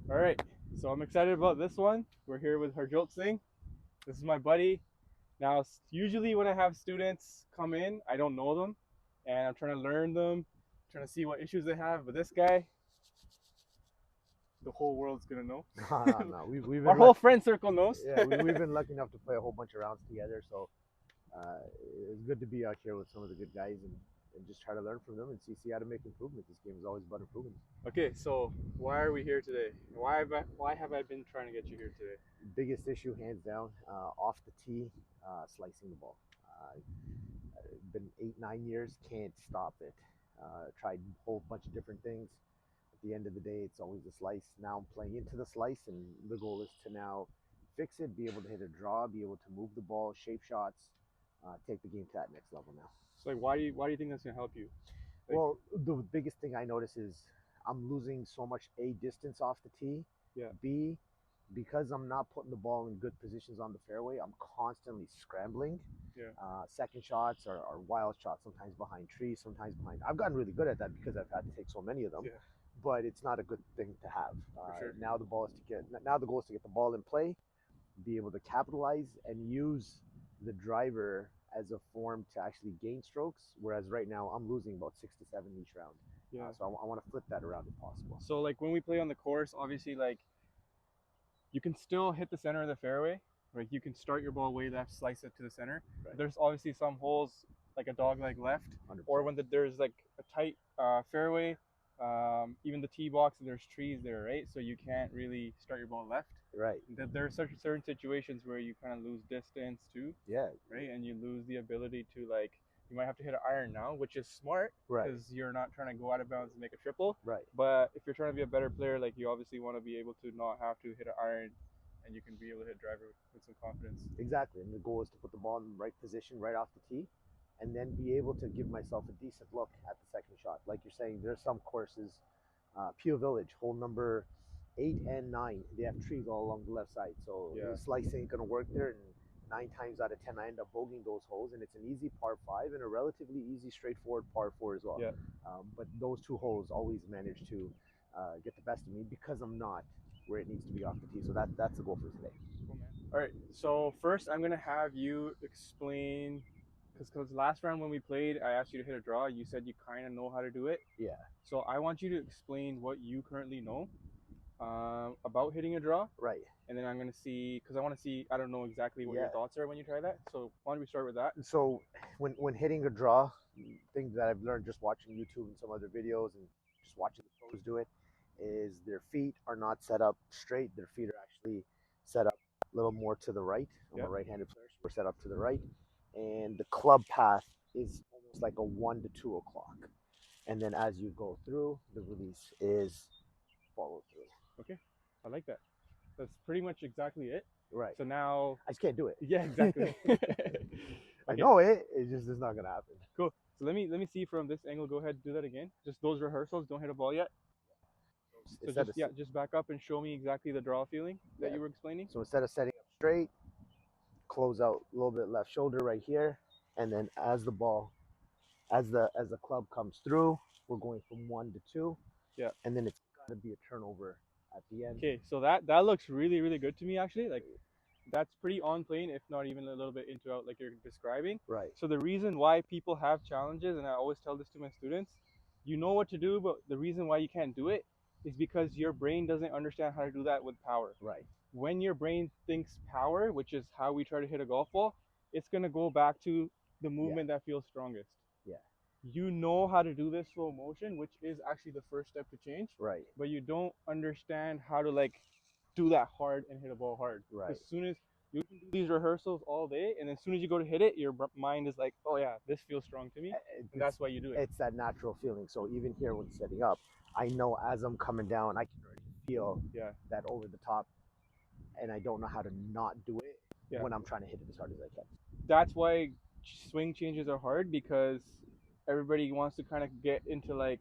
All right, so I'm excited about this one. We're here with Harjot Singh. This is my buddy. Now, usually when I have students come in, I don't know them, and I'm trying to learn them, trying to see what issues they have. But this guy, the whole world's gonna know. No. We've Our been whole lucky. friend circle knows. Yeah, we've been lucky enough to play a whole bunch of rounds together. So uh, it's good to be out here with some of the good guys and just try to learn from them and see how to make improvements. This game is always about improvement. Okay, so why are we here today? Why have I been trying to get you here today? Biggest issue, hands down, off the tee, slicing the ball. Been 8 9 years, can't stop it. Tried a whole bunch of different things. At the end of the day, it's always a slice. Now I'm playing into the slice, and the goal is to now fix it, be able to hit a draw, be able to move the ball, shape shots, take the game to that next level now. So like, why do you think that's gonna help you? Like, Well, the biggest thing I notice is I'm losing so much A, distance off the tee, yeah, B, because I'm not putting the ball in good positions on the fairway, I'm constantly scrambling. yeah, Second shots are wild shots, sometimes behind trees, sometimes behind. I've gotten really good at that because I've had to take so many of them, yeah, but it's not a good thing to have. for sure. Now the goal is to get the ball in play, be able to capitalize and use the driver as a form to actually gain strokes. Whereas right now I'm losing about 6 to 7 each round. Yeah. So I want to flip that around if possible. So like when we play on the course, obviously like you can still hit the center of the fairway. Like you can start your ball way left, slice it to the center. Right. There's obviously some holes like a dog leg left, 100%. or when there's like a tight fairway, even the tee box, there's trees there, right? So you can't really start your ball left. Right. There are certain situations where you kind of lose distance too, Yeah. right? And you lose the ability to like you might have to hit an iron now, which is smart Right. because you're not trying to go out of bounds and make a triple. Right. But if you're trying to be a better player, like you obviously want to be able to not have to hit an iron, and you can be able to hit driver with some confidence. Exactly. And the goal is to put the ball in the right position right off the tee, and then be able to give myself a decent look at the second shot. Like you're saying, there's some courses, Peel Village, hole number 8 and 9, they have trees all along the left side. So Yeah. the slice ain't gonna work there, and 9 times out of 10 I end up bogeying those holes, and it's an easy par five and a relatively easy, straightforward par four as well. Yeah. But those two holes always manage to get the best of me because I'm not where it needs to be off the tee. So that's the goal for today. Cool, man. All right. So first, I'm gonna have you explain, because last round when we played, I asked you to hit a draw. You said you kind of know how to do it. Yeah. So I want you to explain what you currently know about hitting a draw, Right. and then I'm gonna see, because I want to see. I don't know exactly what your Yeah. thoughts are when you try that. So why don't we start with that? So when hitting a draw, things that I've learned just watching YouTube and some other videos and just watching the pros do it is their feet are not set up straight. Their feet are actually set up a little more to the right. I'm Yeah. a right-handed player, so we're set up to the right, and the club path is almost like a 1 to 2 o'clock. And then as you go through, the release is follow through. Okay, I like that. That's pretty much exactly it. Right. So now, I just can't do it. yeah, exactly. I Okay. know it. It just is not gonna happen. Cool. So let me see from this angle. Go ahead, do that again. Just those rehearsals. Don't hit a ball yet. So Instead just back up and show me exactly the draw feeling that Yeah. you were explaining. So instead of setting up straight, close out a little bit left shoulder right here, and then as the club comes through, we're going from 1 to 2. Yeah. And then it's got to be a turnover at the end. Okay, so that looks really really good to me actually. Like that's pretty on plane, if not even a little bit into out like you're describing. Right. So the reason why people have challenges, and I always tell this to my students, you know what to do, but the reason why you can't do it is because your brain doesn't understand how to do that with power. Right. When your brain thinks power, which is how we try to hit a golf ball, it's gonna go back to the movement that feels strongest. Yeah. You know how to do this slow motion, which is actually the first step to change, Right. but you don't understand how to like do that hard and hit a ball hard. Right. As soon as you can do these rehearsals all day, and as soon as you go to hit it, your mind is like, oh yeah, this feels strong to me, and that's why you do it. It's that natural feeling. So even here when setting up, I know as I'm coming down, I can already feel that over the top, and I don't know how to not do it when I'm trying to hit it as hard as I can. That's why swing changes are hard, because everybody wants to kind of get into like,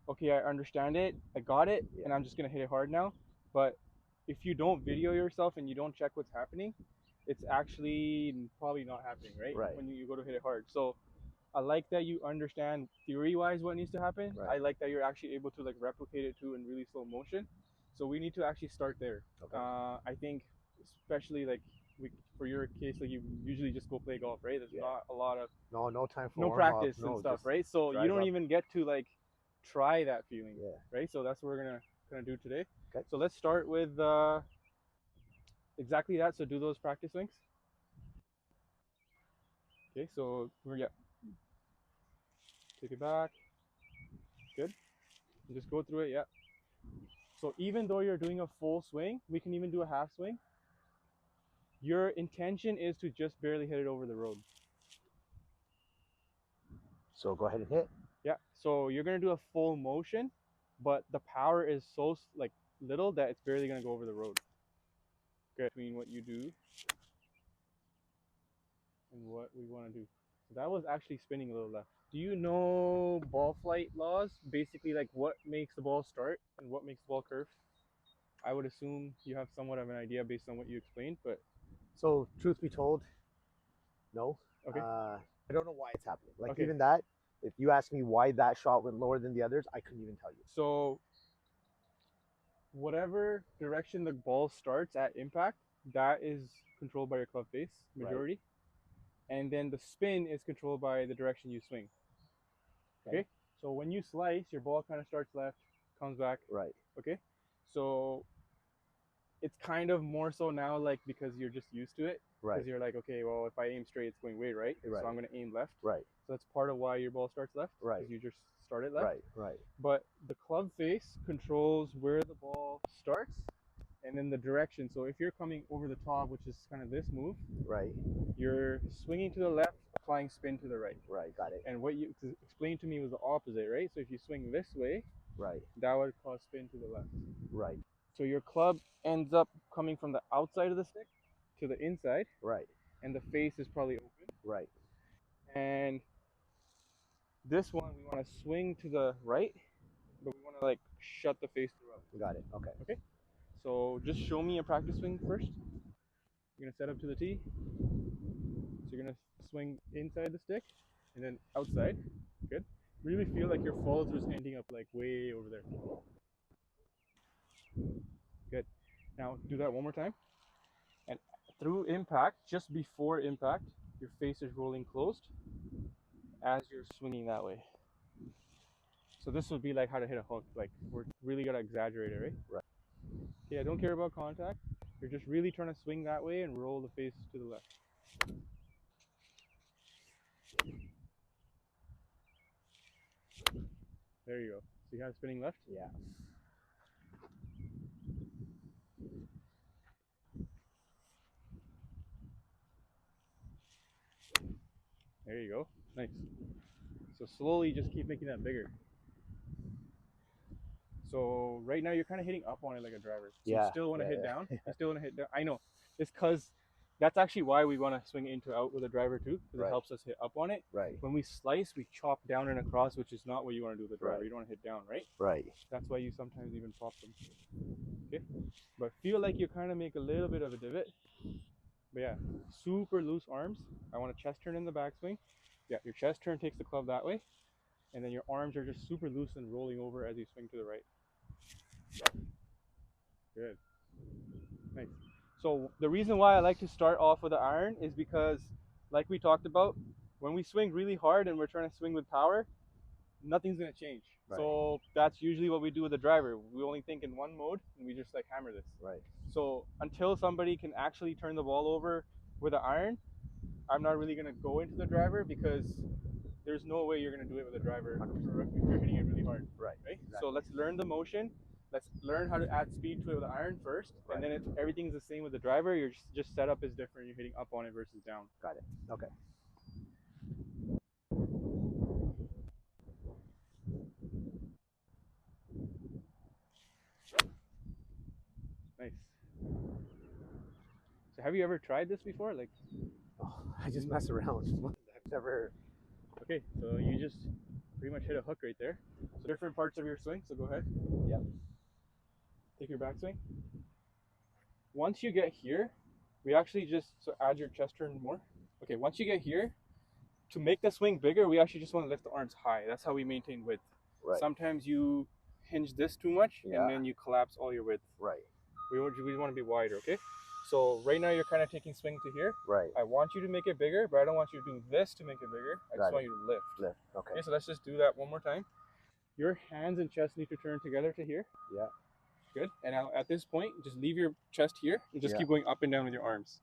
okay, I understand it, I got it, and I'm just gonna hit it hard now. But if you don't video yourself and you don't check what's happening, it's actually probably not happening, right? Right. When you go to hit it hard. So I like that you understand theory-wise what needs to happen. Right. I like that you're actually able to like replicate it too in really slow motion. So we need to actually start there. Okay. I think, especially like for your case, like you usually just go play golf, right? There's not a lot of no time for no warm up. practice and No, stuff, just right? So you drive don't up. even get to like try that feeling, Yeah. right? So that's what we're gonna do today. Okay. So let's start with exactly that. So do those practice swings. Okay, so we're take it back. Good. And just go through it. Yeah. So even though you're doing a full swing, we can even do a half swing. Your intention is to just barely hit it over the road. So go ahead and hit. Yeah. So you're gonna do a full motion, but the power is so like little that it's barely gonna go over the road. Okay. Between what you do and what we want to do. So that was actually spinning a little left. Do you know ball flight laws? Basically, like what makes the ball start and what makes the ball curve? I would assume you have somewhat of an idea based on what you explained, but So truth be told, no. okay. I don't know why it's happening. Like Okay. even that, if you ask me why that shot went lower than the others, I couldn't even tell you. So whatever direction the ball starts at impact, that is controlled by your club face majority. Right. And then the spin is controlled by the direction you swing. Okay. So when you slice, your ball kind of starts left, comes back. Right. Okay. So it's kind of more so now, like because you're just used to it. Right. Because you're like, okay, well, if I aim straight, it's going way right. Right. So I'm going to aim left. Right. So that's part of why your ball starts left. Right. Because you just started left. Right. Right. But the club face controls where the ball starts and then the direction. So if you're coming over the top, which is kind of this move, right, you're swinging to the left, applying spin to the right. Right. Got it. And what you explained to me was the opposite, right? So if you swing this way, right, that would cause spin to the left. Right. So your club ends up coming from the outside of the stick to the inside. Right. And the face is probably open. Right. And this one, we want to swing to the right, but we want to like shut the face throughout. Got it. Okay. Okay. So just show me a practice swing first. You're gonna set up to the tee. So you're gonna swing inside the stick and then outside. Good. Really feel like your follow through is ending up like way over there. Good. Now do that one more time. And through impact, just before impact, your face is rolling closed as you're swinging that way. So this would be like how to hit a hook. Like we're really gonna exaggerate it, right? Right. Okay, I don't care about contact. You're just really trying to swing that way and roll the face to the left. There you go. So you have spinning left? Yeah. There you go. Nice. So slowly just keep making that bigger. So right now you're kind of hitting up on it like a driver. So you still want to hit down. You still want to hit down. I know. It's because that's actually why we want to swing into out with a driver too, because it helps us hit up on it. Right. When we slice, we chop down and across, which is not what you want to do with the driver. You don't want to hit down, right? Right. That's why you sometimes even pop them. Okay. But feel like you kind of make a little bit of a divot. But yeah, super loose arms. I want a chest turn in the backswing. Yeah, your chest turn takes the club that way. And then your arms are just super loose and rolling over as you swing to the right. Good. Nice. So the reason why I like to start off with the iron is because, like we talked about, when we swing really hard and we're trying to swing with power, nothing's going to change. Right. So that's usually what we do with the driver. We only think in one mode and we just like hammer this. Right. So until somebody can actually turn the ball over with an iron, I'm not really going to go into the driver because there's no way you're going to do it with a driver if you're hitting it really hard. Right. Exactly. So let's learn the motion. Let's learn how to add speed to it with the iron first. Right. And then if everything's the same with the driver, your just setup is different. You're hitting up on it versus down. Got it. Okay. Nice. So have you ever tried this before? Like, I just mess around. I've never. Okay, so you just pretty much hit a hook right there. So different parts of your swing. So go ahead. Yep. Take your backswing. Once you get here, we actually just add your chest turn more. Okay, once you get here, to make the swing bigger, we actually just want to lift the arms high. That's how we maintain width. Right. Sometimes you hinge this too much, Yeah. and then you collapse all your width. Right. We want to be wider, okay? So right now you're kind of taking swing to here. Right. I want you to make it bigger, but I don't want you to do this to make it bigger. I just want you to lift. Lift. Okay. Okay, so let's just do that one more time. Your hands and chest need to turn together to here. Yeah. Good. And now at this point, just leave your chest here and just Yeah. keep going up and down with your arms.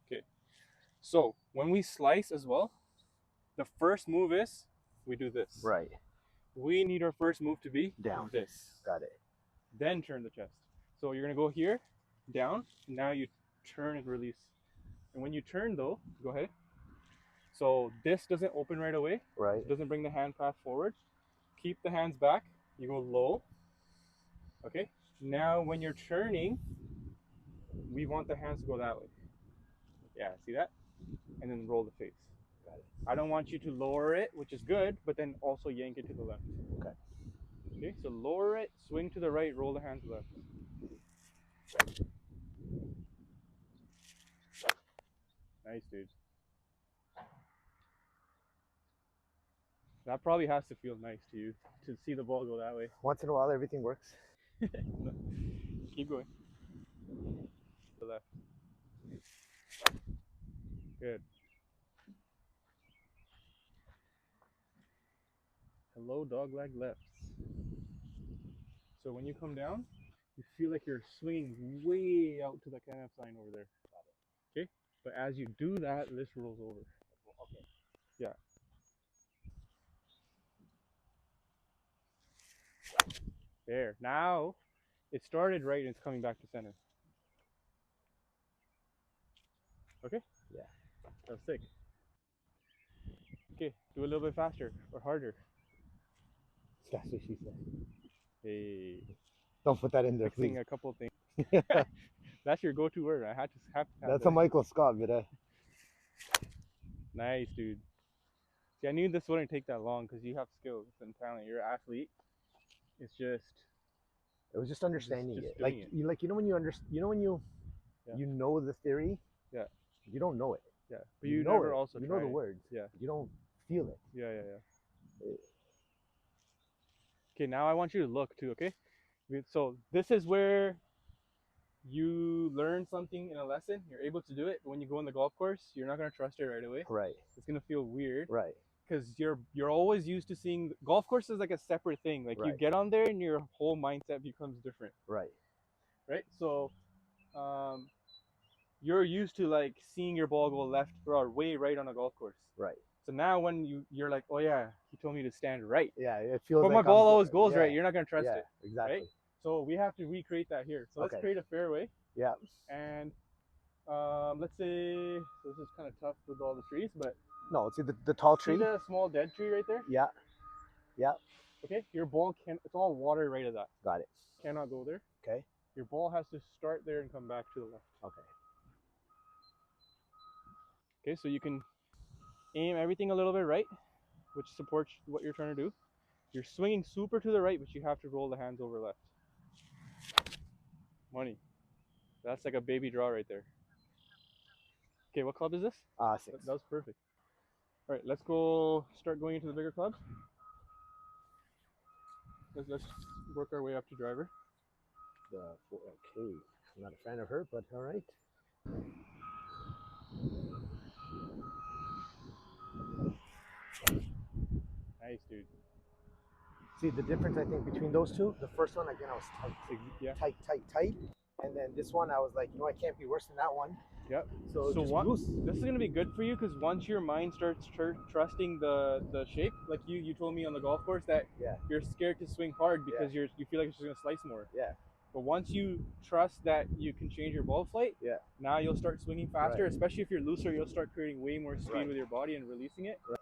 Okay. So when we slice as well, the first move is we do this. Right. We need our first move to be Down. this. Got it. Then turn the chest. So you're gonna go here, down. Now you turn and release. And when you turn though, go ahead. So this doesn't open right away. Right. It doesn't bring the hand path forward. Keep the hands back. You go low. Okay. Now when you're turning, we want the hands to go that way. Yeah, see that? And then roll the face. Got it. I don't want you to lower it, which is good, but then also yank it to the left. Okay. Okay, so lower it, swing to the right, roll the hands left. Nice, dude. That probably has to feel nice to you, to see the ball go that way. Once in a while, everything works. Keep going. The left. Good. Hello, dog-leg lefts. So when you come down, you feel like you're swinging way out to the KNF sign over there. Okay? But as you do that, this rolls over. Okay. Yeah. There. Now, it started right and it's coming back to center. Okay? Yeah. That was sick. Okay, do a little bit faster or harder. That's what she said. Hey. Don't put that in there, Fixing please. a couple things. That's your go-to word. I have to have That's that. a Michael Scott, but Nice, dude. See, I knew this wouldn't take that long because you have skills and talent. You're an athlete. It's just it was just understanding just it. doing Like it. you, when you understand, Yeah. you know the theory. Yeah. You don't know it. Yeah, but you know never it. also you try know the it. words. Yeah. You don't feel it. Yeah. Okay, now I want you to look too. Okay, so this is where you learn something in a lesson. You're able to do it, but when you go on the golf course, you're not gonna trust it right away. Right. It's gonna feel weird. Right. Because you're always used to seeing golf course is like a separate thing. Like you Right. get on there and your whole mindset becomes different. Right. Right. So, you're used to like seeing your ball go left or way right on a golf course. Right. So now when you're like, oh yeah, he told me to stand right. Yeah, it feels But like my ball always goes yeah, right. You're not gonna trust yeah, it. exactly. Right? So we have to recreate that here. So let's Okay. create a fairway. Yeah. And let's say, so this is kind of tough with all the trees, but No, see the tall tree. see the small dead tree right there? Yeah. Yeah. Okay, your ball it's all water right at that. Got it. Cannot go there. Okay. Your ball has to start there and come back to the left. Okay. Okay, so you can aim everything a little bit right, which supports what you're trying to do. You're swinging super to the right, but you have to roll the hands over left. Money. That's like a baby draw right there. Okay, what club is this? 6. That was perfect. All right, let's go start going into the bigger clubs. Let's work our way up to driver. Okay. I'm not a fan of her, but all right. Nice, dude. See the difference I think between those two? The first one again I was tight. Yeah. Tight. And then this one I was like, I can't be worse than that one. Yep. So just loose. This is gonna be good for you because once your mind starts trusting the shape, like you told me on the golf course that you're scared to swing hard because you feel like it's just gonna slice more. Yeah. But once you trust that you can change your ball flight, now you'll start swinging faster. Right. Especially if you're looser, you'll start creating way more speed with your body and releasing it. Right.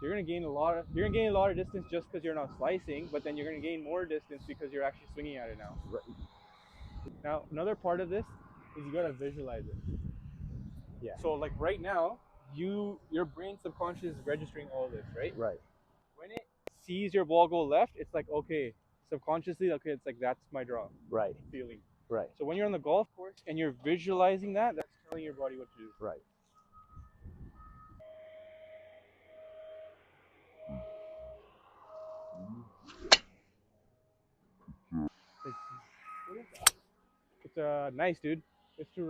You're gonna gain a lot of distance just because you're not slicing, but then you're gonna gain more distance because you're actually swinging at it now. Right. Now another part of this is you gotta visualize it. Yeah. So like right now, your brain subconscious is registering all this, right? Right. When it sees your ball go left, it's like okay, subconsciously, okay, it's like that's my draw. Right. Feeling. Right. So when you're on the golf course and you're visualizing that, that's telling your body what to do. Right. It's nice, dude. It's too